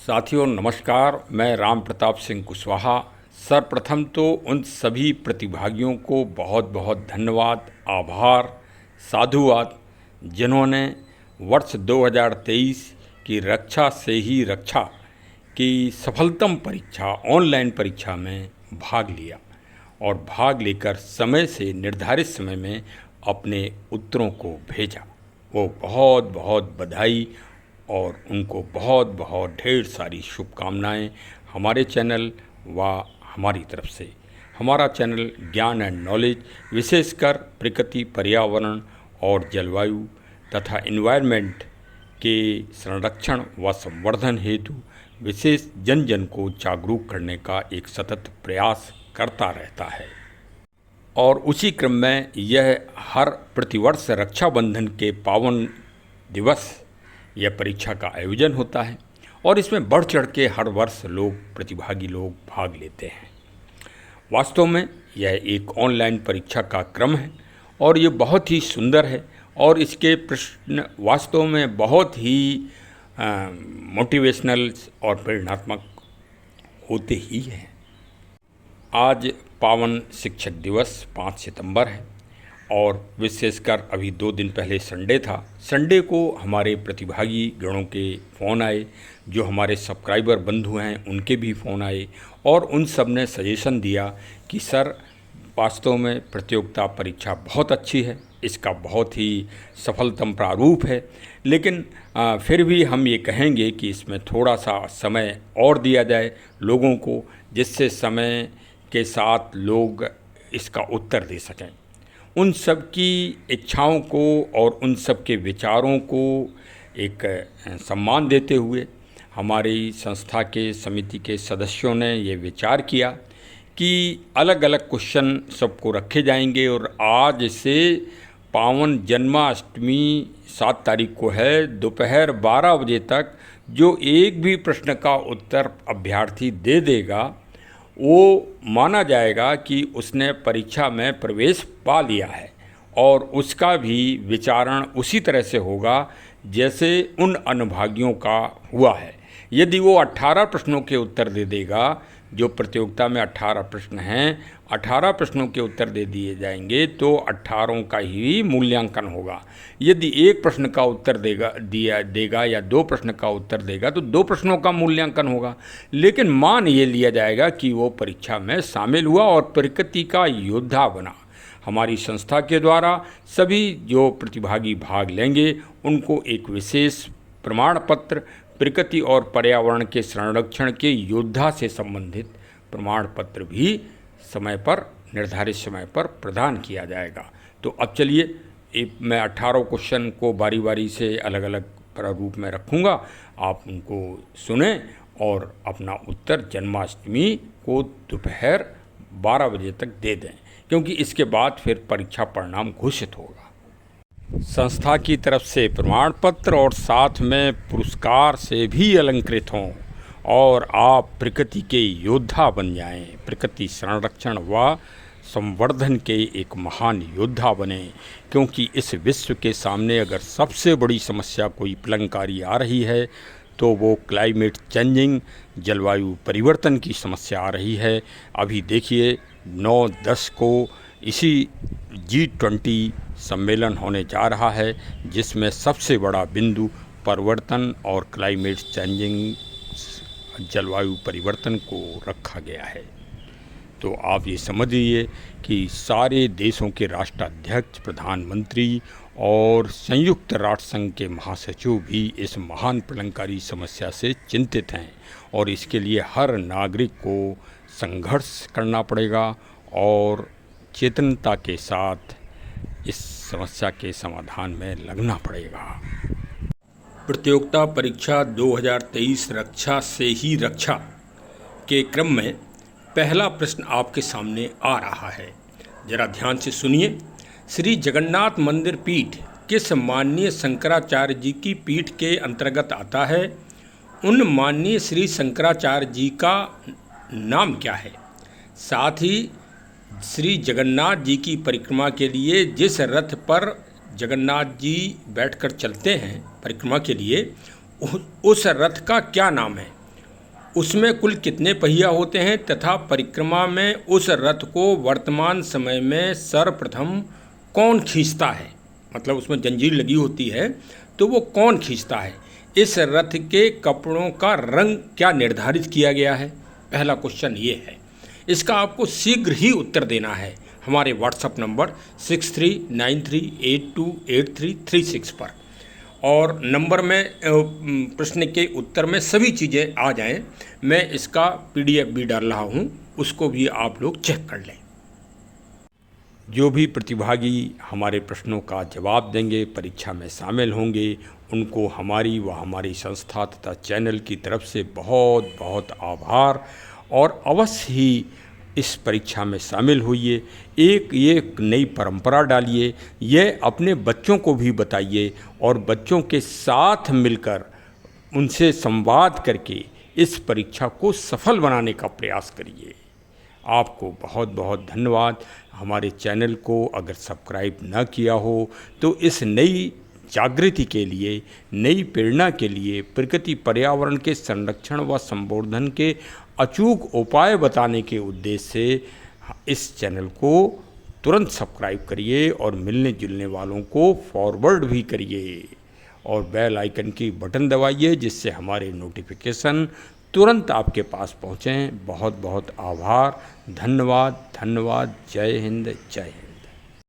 साथियों नमस्कार, मैं राम प्रताप सिंह कुशवाहा। सर्वप्रथम तो उन सभी प्रतिभागियों को बहुत बहुत धन्यवाद, आभार, साधुवाद जिन्होंने वर्ष 2023 की रक्षा से ही रक्षा की सफलतम परीक्षा ऑनलाइन परीक्षा में भाग लिया और भाग लेकर समय से निर्धारित समय में अपने उत्तरों को भेजा। वो बहुत बहुत बधाई और उनको बहुत बहुत ढेर सारी शुभकामनाएं हमारे चैनल व हमारी तरफ से। हमारा चैनल ज्ञान एंड नॉलेज विशेषकर प्रकृति, पर्यावरण और जलवायु तथा इन्वायरमेंट के संरक्षण व संवर्धन हेतु विशेष जन जन को जागरूक करने का एक सतत प्रयास करता रहता है। और उसी क्रम में यह हर प्रतिवर्ष रक्षाबंधन के पावन दिवस यह परीक्षा का आयोजन होता है और इसमें बढ़ चढ़ के हर वर्ष प्रतिभागी लोग भाग लेते हैं। वास्तव में यह एक ऑनलाइन परीक्षा का क्रम है और ये बहुत ही सुंदर है और इसके प्रश्न वास्तव में बहुत ही मोटिवेशनल और प्रेरणात्मक होते ही हैं। आज पावन शिक्षक दिवस 5 सितंबर है और विशेषकर अभी 2 दिन पहले संडे था। संडे को हमारे प्रतिभागी गणों के फ़ोन आए, जो हमारे सब्सक्राइबर बंधु हैं उनके भी फ़ोन आए और उन सब ने सजेशन दिया कि सर वास्तव में प्रतियोगिता परीक्षा बहुत अच्छी है, इसका बहुत ही सफलतम प्रारूप है, लेकिन फिर भी हम ये कहेंगे कि इसमें थोड़ा सा समय और दिया जाए लोगों को, जिससे समय के साथ लोग इसका उत्तर दे सकें। उन सब की इच्छाओं को और उन सब के विचारों को एक सम्मान देते हुए हमारी संस्था के समिति के सदस्यों ने ये विचार किया कि अलग अलग क्वेश्चन सबको रखे जाएंगे और आज से पावन जन्माष्टमी 7 तारीख को है, दोपहर 12 बजे तक जो एक भी प्रश्न का उत्तर अभ्यर्थी दे देगा वो माना जाएगा कि उसने परीक्षा में प्रवेश पा लिया है और उसका भी विचारण उसी तरह से होगा जैसे उन अनुभागियों का हुआ है। यदि वो 18 प्रश्नों के उत्तर दे देगा, जो प्रतियोगिता में 18 प्रश्न हैं, 18 प्रश्नों के उत्तर दे दिए जाएंगे तो 18 का ही मूल्यांकन होगा। यदि एक प्रश्न का उत्तर देगा या 2 प्रश्न का उत्तर देगा तो 2 प्रश्नों का मूल्यांकन होगा, लेकिन मान ये लिया जाएगा कि वो परीक्षा में शामिल हुआ और प्रकृति का योद्धा बना। हमारी संस्था के द्वारा सभी जो प्रतिभागी भाग लेंगे उनको एक विशेष प्रमाण पत्र, प्रकृति और पर्यावरण के संरक्षण के योद्धा से संबंधित प्रमाण पत्र भी समय पर, निर्धारित समय पर प्रदान किया जाएगा। तो अब चलिए मैं 18 क्वेश्चन को बारी बारी से अलग अलग प्रारूप में रखूँगा, आप उनको सुने और अपना उत्तर जन्माष्टमी को दोपहर 12 बजे तक दे दें, क्योंकि इसके बाद फिर परीक्षा परिणाम घोषित होगा। संस्था की तरफ से प्रमाण पत्र और साथ में पुरस्कार से भी अलंकृत हों और आप प्रकृति के योद्धा बन जाएं, प्रकृति संरक्षण व संवर्धन के एक महान योद्धा बने। क्योंकि इस विश्व के सामने अगर सबसे बड़ी समस्या कोई पलंकारी आ रही है तो वो क्लाइमेट चेंजिंग, जलवायु परिवर्तन की समस्या आ रही है। अभी देखिए 9-10 को इसी G20 सम्मेलन होने जा रहा है, जिसमें सबसे बड़ा बिंदु परिवर्तन और क्लाइमेट चेंजिंग, जलवायु परिवर्तन को रखा गया है। तो आप ये समझिए कि सारे देशों के राष्ट्राध्यक्ष, प्रधानमंत्री और संयुक्त राष्ट्र संघ के महासचिव भी इस महान प्रलंकारी समस्या से चिंतित हैं और इसके लिए हर नागरिक को संघर्ष करना पड़ेगा और चेतनता के साथ इस समस्या के समाधान में लगना पड़ेगा। प्रतियोगिता परीक्षा 2023 रक्षा से ही रक्षा के क्रम में पहला प्रश्न आपके सामने आ रहा है, जरा ध्यान से सुनिए। श्री जगन्नाथ मंदिर पीठ किस माननीय शंकराचार्य जी की पीठ के अंतर्गत आता है? उन माननीय श्री शंकराचार्य जी का नाम क्या है? साथ ही श्री जगन्नाथ जी की परिक्रमा के लिए जिस रथ पर जगन्नाथ जी बैठकर चलते हैं परिक्रमा के लिए, उस रथ का क्या नाम है? उसमें कुल कितने पहिया होते हैं तथा परिक्रमा में उस रथ को वर्तमान समय में सर्वप्रथम कौन खींचता है, मतलब उसमें जंजीर लगी होती है तो वो कौन खींचता है। इस रथ के कपड़ों का रंग क्या निर्धारित किया गया है, पहला क्वेश्चन ये है। इसका आपको शीघ्र ही उत्तर देना है हमारे व्हाट्सएप नंबर 6393828336 पर। और नंबर में प्रश्न के उत्तर में सभी चीज़ें आ जाएं, मैं इसका PDF भी डाल रहा हूं, उसको भी आप लोग चेक कर लें। जो भी प्रतिभागी हमारे प्रश्नों का जवाब देंगे, परीक्षा में शामिल होंगे, उनको हमारी व हमारी संस्था तथा चैनल की तरफ से बहुत बहुत आभार। और अवश्य ही इस परीक्षा में शामिल होइए, एक नई परंपरा डालिए, यह अपने बच्चों को भी बताइए और बच्चों के साथ मिलकर उनसे संवाद करके इस परीक्षा को सफल बनाने का प्रयास करिए। आपको बहुत बहुत धन्यवाद। हमारे चैनल को अगर सब्सक्राइब न किया हो तो इस नई जागृति के लिए, नई प्रेरणा के लिए, प्रकृति पर्यावरण के संरक्षण व संवर्धन के अचूक उपाय बताने के उद्देश्य से इस चैनल को तुरंत सब्सक्राइब करिए और मिलने जुलने वालों को फॉरवर्ड भी करिए और बेल आइकन की बटन दबाइए, जिससे हमारे नोटिफिकेशन तुरंत आपके पास पहुँचें। बहुत बहुत आभार, धन्यवाद, धन्यवाद। जय हिंद, जय हिंद।